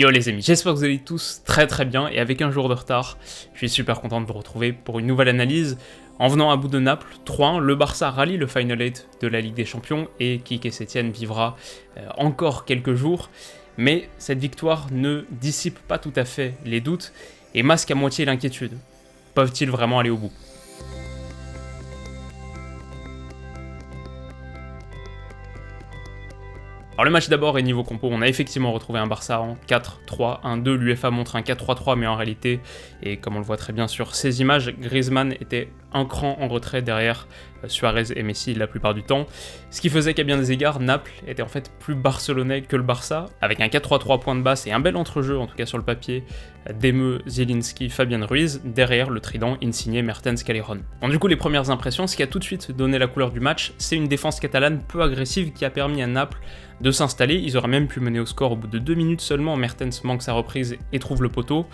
Yo les amis, j'espère que vous allez tous très bien et avec un jour de retard, je suis super content de vous retrouver pour une nouvelle analyse. En venant à bout de Naples, 3-1, le Barça rallie le Final 8 de la Ligue des Champions et Quique Setién vivra encore quelques jours. Mais cette victoire ne dissipe pas tout à fait les doutes et masque à moitié l'inquiétude. Peuvent-ils vraiment aller au bout ? Alors le match d'abord est niveau compo, on a effectivement retrouvé un Barça en 4-3-1-2, l'UEFA montre un 4-3-3 mais en réalité, et comme on le voit très bien sur ces images, Griezmann était un cran en retrait derrière Suarez et Messi la plupart du temps, ce qui faisait qu'à bien des égards, Naples était en fait plus barcelonais que le Barça, avec un 4-3-3 point de basse et un bel entrejeu en tout cas sur le papier, Demeux, Zielinski, Fabian Ruiz, derrière le trident Insigne, Mertens, Callejon. Bon, du coup les premières impressions, ce qui a tout de suite donné la couleur du match, c'est une défense catalane peu agressive qui a permis à Naples de s'installer, ils auraient même pu mener au score au bout de 2 minutes seulement, Mertens manque sa reprise et trouve le poteau.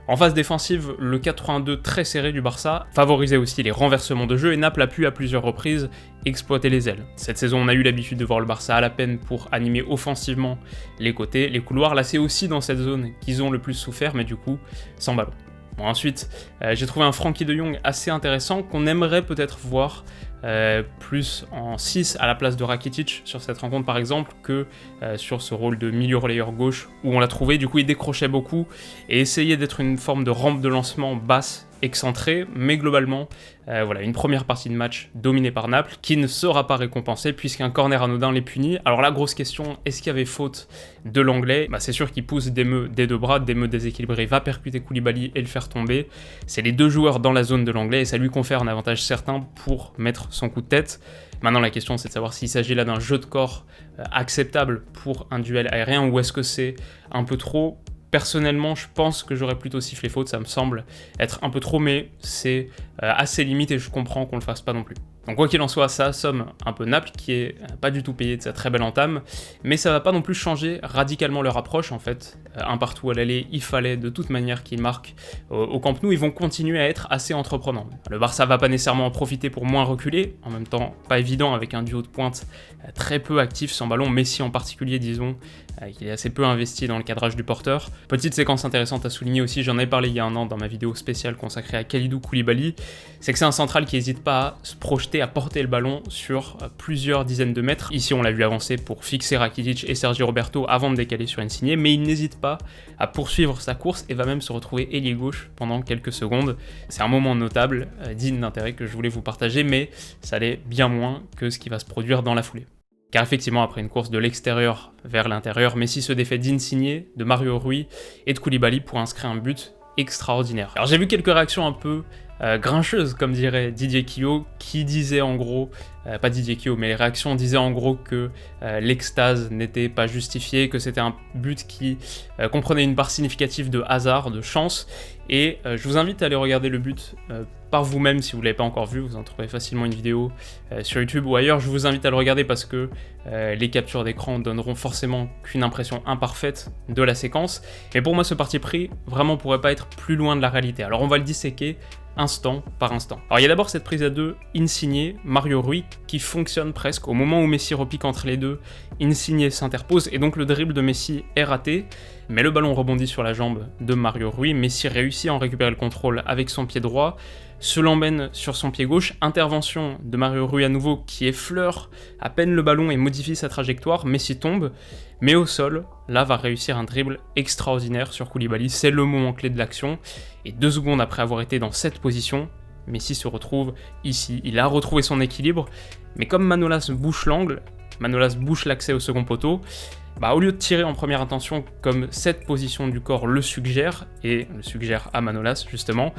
En phase défensive, le 4-3-2 très serré du Barça favorisait aussi les renversements de jeu et Naples a pu à plusieurs reprises exploiter les ailes. Cette saison, on a eu l'habitude de voir le Barça à la peine pour animer offensivement les côtés, les couloirs. Là, c'est aussi dans cette zone qu'ils ont le plus souffert, mais du coup, sans ballon. Bon, ensuite, j'ai trouvé un Frenkie de Jong assez intéressant qu'on aimerait peut-être voir plus en 6 à la place de Rakitic sur cette rencontre par exemple que sur ce rôle de milieu relayeur gauche où on l'a trouvé, du coup il décrochait beaucoup et essayait d'être une forme de rampe de lancement basse excentrée, mais globalement voilà, une première partie de match dominée par Naples qui ne sera pas récompensée puisqu'un corner anodin les punit. Alors la grosse question, est-ce qu'il y avait faute de l'anglais ? C'est sûr qu'il pousse Demeux des deux bras, Demeux déséquilibré va percuter Koulibaly et le faire tomber. C'est les deux joueurs dans la zone de l'anglais et ça lui confère un avantage certain pour mettre son coup de tête. Maintenant la question c'est de savoir s'il s'agit là d'un jeu de corps acceptable pour un duel aérien ou est-ce que c'est un peu trop. Personnellement, je pense que j'aurais plutôt sifflé faute, ça me semble être un peu trop, mais c'est assez limite et je comprends qu'on le fasse pas non plus. Donc quoi qu'il en soit, ça assomme un peu Naples, qui est pas du tout payé de sa très belle entame, mais ça va pas non plus changer radicalement leur approche en fait. Un partout à l'aller, il fallait de toute manière qu'ils marquent au Camp Nou, ils vont continuer à être assez entreprenants. Le Barça va pas nécessairement en profiter pour moins reculer, en même temps pas évident avec un duo de pointe très peu actif sans ballon, Messi en particulier disons, qui est assez peu investi dans le cadrage du porteur. Petite séquence intéressante à souligner aussi, j'en ai parlé il y a un an dans ma vidéo spéciale consacrée à Kalidou Koulibaly, c'est que c'est un central qui n'hésite pas à se projeter, à porter le ballon sur plusieurs dizaines de mètres. Ici on l'a vu avancer pour fixer Rakitic et Sergio Roberto avant de décaler sur Insigne, mais il n'hésite pas à poursuivre sa course et va même se retrouver ailier gauche pendant quelques secondes. C'est un moment notable, digne d'intérêt que je voulais vous partager, mais ça l'est bien moins que ce qui va se produire dans la foulée. Car effectivement, après une course de l'extérieur vers l'intérieur, Messi se défait d'Insigne, de Mario Rui et de Koulibaly pour inscrire un but extraordinaire. Alors j'ai vu quelques réactions un peu grincheuses, comme dirait Didier Quillot, qui disait en gros, pas Didier Quillot, mais les réactions disaient en gros que l'extase n'était pas justifiée, que c'était un but qui comprenait une part significative de hasard, de chance, et je vous invite à aller regarder le but par vous-même si vous ne l'avez pas encore vu, vous en trouverez facilement une vidéo sur YouTube ou ailleurs. Je vous invite à le regarder parce que les captures d'écran donneront forcément qu'une impression imparfaite de la séquence, mais pour moi ce parti pris vraiment pourrait pas être plus loin de la réalité. Alors on va le disséquer instant par instant. Alors il y a d'abord cette prise à deux Insigne, Mario Rui qui fonctionne presque. Au moment où Messi repique entre les deux, Insigne s'interpose et donc le dribble de Messi est raté, mais le ballon rebondit sur la jambe de Mario Rui. Messi réussit à en récupérer le contrôle avec son pied droit, se l'emmène sur son pied gauche, intervention de Mario Rui à nouveau qui effleure à peine le ballon et modifie sa trajectoire, Messi tombe, mais au sol, là va réussir un dribble extraordinaire sur Koulibaly, c'est le moment clé de l'action, et 2 secondes après avoir été dans cette position, Messi se retrouve ici, il a retrouvé son équilibre, mais comme Manolas bouche l'angle, Manolas bouche l'accès au second poteau, au lieu de tirer en première intention comme cette position du corps le suggère, et le suggère à Manolas justement,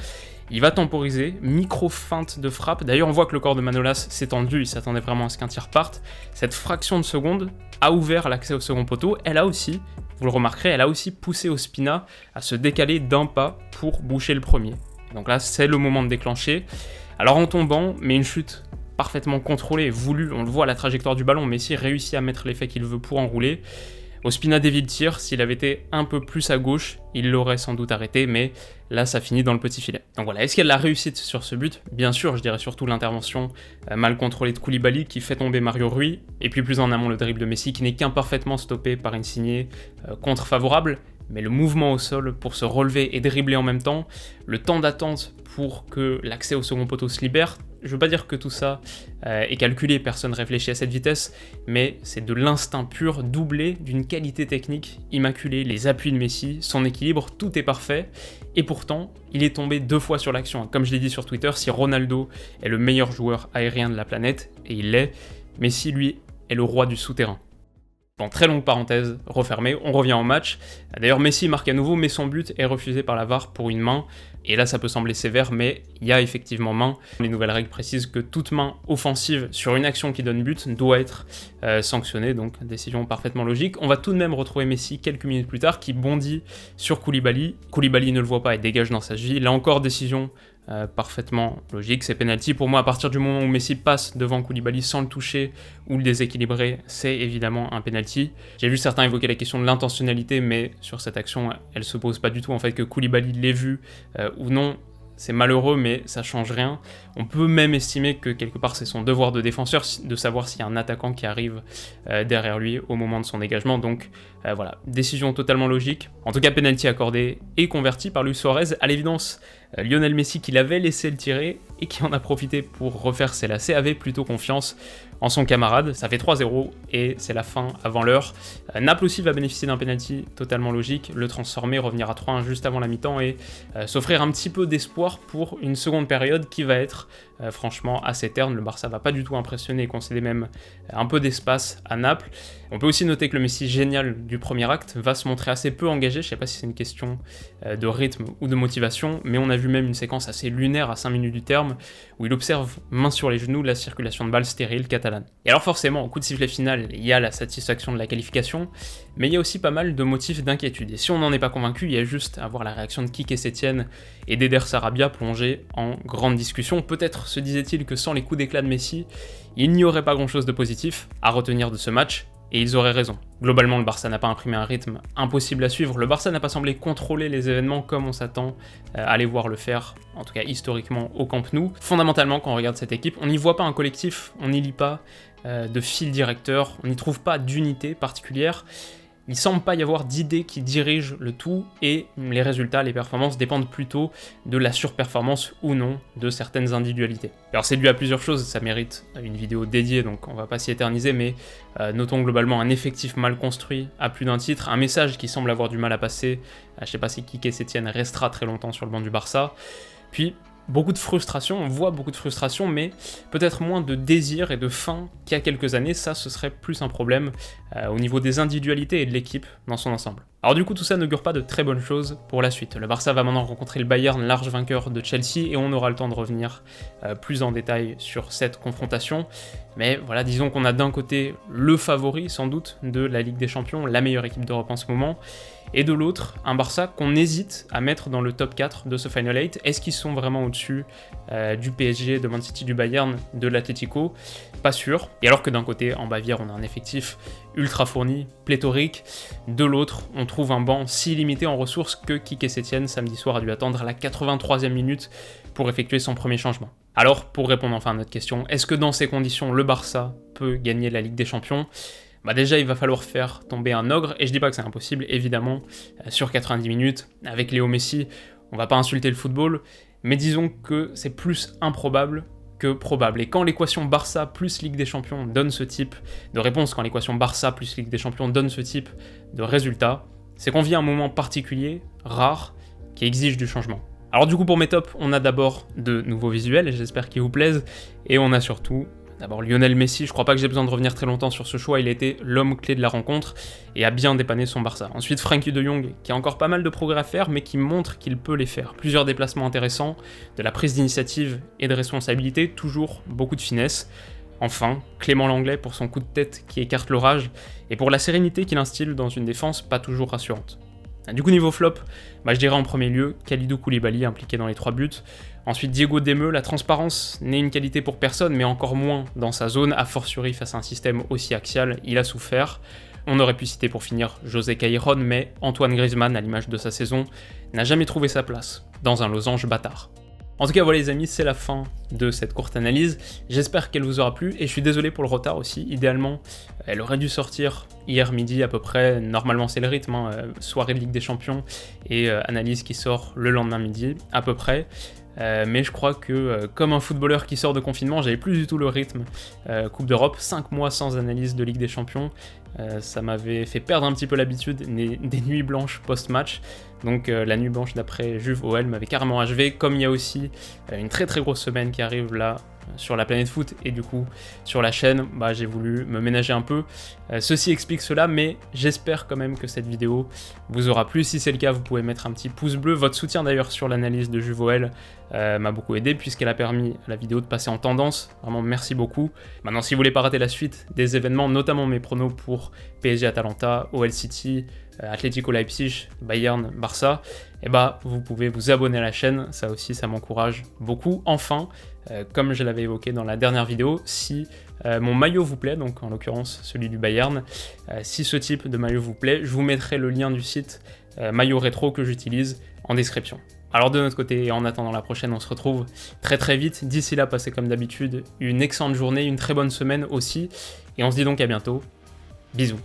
il va temporiser, micro-feinte de frappe, d'ailleurs on voit que le corps de Manolas s'est tendu, il s'attendait vraiment à ce qu'un tir parte, cette fraction de seconde a ouvert l'accès au second poteau, elle a aussi, vous le remarquerez, elle a aussi poussé Ospina à se décaler d'un pas pour boucher le premier. Donc là c'est le moment de déclencher, alors en tombant, mais une chute parfaitement contrôlée, voulue, on le voit à la trajectoire du ballon, Messi réussit à mettre l'effet qu'il veut pour enrouler. Ospina dévie le tir, s'il avait été un peu plus à gauche, il l'aurait sans doute arrêté, mais là ça finit dans le petit filet. Donc voilà, est-ce qu'il y a de la réussite sur ce but ? Bien sûr, je dirais surtout l'intervention mal contrôlée de Koulibaly qui fait tomber Mario Rui, et puis plus en amont le dribble de Messi qui n'est qu'imparfaitement stoppé par Insigne, contre favorable, mais le mouvement au sol pour se relever et dribbler en même temps, le temps d'attente pour que l'accès au second poteau se libère, je veux pas dire que tout ça est calculé, personne réfléchit à cette vitesse, mais c'est de l'instinct pur doublé d'une qualité technique immaculée. Les appuis de Messi, son équilibre, tout est parfait, et pourtant, il est tombé 2 fois sur l'action. Comme je l'ai dit sur Twitter, si Ronaldo est le meilleur joueur aérien de la planète, et il l'est, Messi, lui, est le roi du souterrain. Bon, très longue parenthèse refermée, on revient au match. D'ailleurs, Messi marque à nouveau, mais son but est refusé par la VAR pour une main. Et là, ça peut sembler sévère, mais il y a effectivement main. Les nouvelles règles précisent que toute main offensive sur une action qui donne but doit être sanctionnée, donc décision parfaitement logique. On va tout de même retrouver Messi quelques minutes plus tard qui bondit sur Koulibaly. Koulibaly ne le voit pas et dégage dans sa vie. Là encore, décision parfaitement logique, c'est penalty. Pour moi, à partir du moment où Messi passe devant Koulibaly sans le toucher ou le déséquilibrer, c'est évidemment un penalty. J'ai vu certains évoquer la question de l'intentionnalité, mais sur cette action, elle se pose pas du tout. En fait, que Koulibaly l'ait vu ou non, c'est malheureux, mais ça change rien. On peut même estimer que quelque part c'est son devoir de défenseur de savoir s'il y a un attaquant qui arrive derrière lui au moment de son dégagement. Donc voilà, décision totalement logique. En tout cas, penalty accordé et converti par Luis Suarez. À l'évidence, Lionel Messi, qui l'avait laissé le tirer et qui en a profité pour refaire ses lacets, avait plutôt confiance en son camarade. Ça fait 3-0 et c'est la fin avant l'heure. Naples aussi va bénéficier d'un penalty totalement logique, le transformer, revenir à 3-1 juste avant la mi-temps et s'offrir un petit peu d'espoir pour une seconde période qui va être franchement assez terne. Le Barça va pas du tout impressionner et concéder même un peu d'espace à Naples. On peut aussi noter que le Messi génial du premier acte va se montrer assez peu engagé. Je sais pas si c'est une question de rythme ou de motivation, mais on a vu même une séquence assez lunaire à 5 minutes du terme où il observe main sur les genoux la circulation de balles stérile catalane. Et alors forcément, au coup de sifflet final, il y a la satisfaction de la qualification, mais il y a aussi pas mal de motifs d'inquiétude. Et si on n'en est pas convaincu, il y a juste à voir la réaction de Quique Setién et d'Eder Sarabia plongés en grande discussion. Peut-être se disait-il que sans les coups d'éclat de Messi, il n'y aurait pas grand-chose de positif à retenir de ce match, et ils auraient raison. Globalement, le Barça n'a pas imprimé un rythme impossible à suivre, le Barça n'a pas semblé contrôler les événements comme on s'attend à les voir le faire, en tout cas historiquement au Camp Nou. Fondamentalement, quand on regarde cette équipe, on n'y voit pas un collectif, on n'y lit pas de fil directeur, on n'y trouve pas d'unité particulière. Il semble pas y avoir d'idée qui dirige le tout et les résultats, les performances dépendent plutôt de la surperformance ou non de certaines individualités. Alors c'est dû à plusieurs choses, ça mérite une vidéo dédiée donc on va pas s'y éterniser, mais notons globalement un effectif mal construit à plus d'un titre, un message qui semble avoir du mal à passer, je sais pas si Quique Setién restera très longtemps sur le banc du Barça, puis beaucoup de frustration, on voit beaucoup de frustration, mais peut-être moins de désir et de faim qu'il y a quelques années. Ça, ce serait plus un problème au niveau des individualités et de l'équipe dans son ensemble. Alors du coup, tout ça n'augure pas de très bonnes choses pour la suite. Le Barça va maintenant rencontrer le Bayern, large vainqueur de Chelsea, et on aura le temps de revenir plus en détail sur cette confrontation. Mais voilà, disons qu'on a d'un côté le favori, sans doute, de la Ligue des Champions, la meilleure équipe d'Europe en ce moment, et de l'autre, un Barça qu'on hésite à mettre dans le top 4 de ce Final 8. Est-ce qu'ils sont vraiment au-dessus du PSG, de Man City, du Bayern, de l'Atlético? Pas sûr. Et alors que d'un côté, en Bavière, on a un effectif ultra fourni, pléthorique. De l'autre, on trouve un banc si limité en ressources que Quique Setién, samedi soir, a dû attendre la 83e minute pour effectuer son premier changement. Alors, pour répondre enfin à notre question, est-ce que dans ces conditions, le Barça peut gagner la Ligue des Champions ? Bah déjà, il va falloir faire tomber un ogre, et je dis pas que c'est impossible, évidemment, sur 90 minutes, avec Léo Messi, on va pas insulter le football, mais disons que c'est plus improbable que probable. Et quand l'équation Barça plus Ligue des Champions donne ce type de réponse, quand l'équation Barça plus Ligue des Champions donne ce type de résultat, c'est qu'on vit un moment particulier, rare, qui exige du changement. Alors du coup, pour mes tops, on a d'abord de nouveaux visuels, et j'espère qu'ils vous plaisent, et on a surtout d'abord Lionel Messi. Je crois pas que j'ai besoin de revenir très longtemps sur ce choix, il a été l'homme clé de la rencontre et a bien dépanné son Barça. Ensuite Frenkie de Jong, qui a encore pas mal de progrès à faire, mais qui montre qu'il peut les faire. Plusieurs déplacements intéressants, de la prise d'initiative et de responsabilité, toujours beaucoup de finesse. Enfin, Clément Lenglet pour son coup de tête qui écarte l'orage, et pour la sérénité qu'il instille dans une défense pas toujours rassurante. Du coup, niveau flop, je dirais en premier lieu Kalidou Koulibaly impliqué dans les 3 buts. Ensuite, Diego Demeu, la transparence n'est une qualité pour personne, mais encore moins dans sa zone, a fortiori face à un système aussi axial, il a souffert. On aurait pu citer pour finir José Callejon, mais Antoine Griezmann, à l'image de sa saison, n'a jamais trouvé sa place dans un losange bâtard. En tout cas, voilà les amis, c'est la fin de cette courte analyse. J'espère qu'elle vous aura plu et je suis désolé pour le retard aussi. Idéalement, elle aurait dû sortir hier midi à peu près. Normalement, c'est le rythme, hein, soirée de Ligue des Champions et analyse qui sort le lendemain midi à peu près. Mais je crois que comme un footballeur qui sort de confinement, j'avais plus du tout le rythme Coupe d'Europe, 5 mois sans analyse de Ligue des Champions, ça m'avait fait perdre un petit peu l'habitude des nuits blanches post-match, donc la nuit blanche d'après Juve OL m'avait carrément achevé, comme il y a aussi une très très grosse semaine qui arrive là sur la planète foot et du coup sur la chaîne, j'ai voulu me ménager un peu. Ceci explique cela, mais j'espère quand même que cette vidéo vous aura plu. Si c'est le cas, vous pouvez mettre un petit pouce bleu. Votre soutien d'ailleurs sur l'analyse de Juve OL m'a beaucoup aidé puisqu'elle a permis à la vidéo de passer en tendance. Vraiment merci beaucoup. Maintenant, si vous voulez pas rater la suite des événements, notamment mes pronos pour PSG Atalanta, OL City, Atlético Leipzig, Bayern, Barça, vous pouvez vous abonner à la chaîne, ça aussi ça m'encourage beaucoup. Enfin, comme je l'avais évoqué dans la dernière vidéo, si mon maillot vous plaît, donc en l'occurrence celui du Bayern, si ce type de maillot vous plaît, je vous mettrai le lien du site maillot rétro que j'utilise en description. Alors de notre côté, en attendant la prochaine, on se retrouve très très vite. D'ici là, passez comme d'habitude une excellente journée, une très bonne semaine aussi, et on se dit donc à bientôt. Bisous.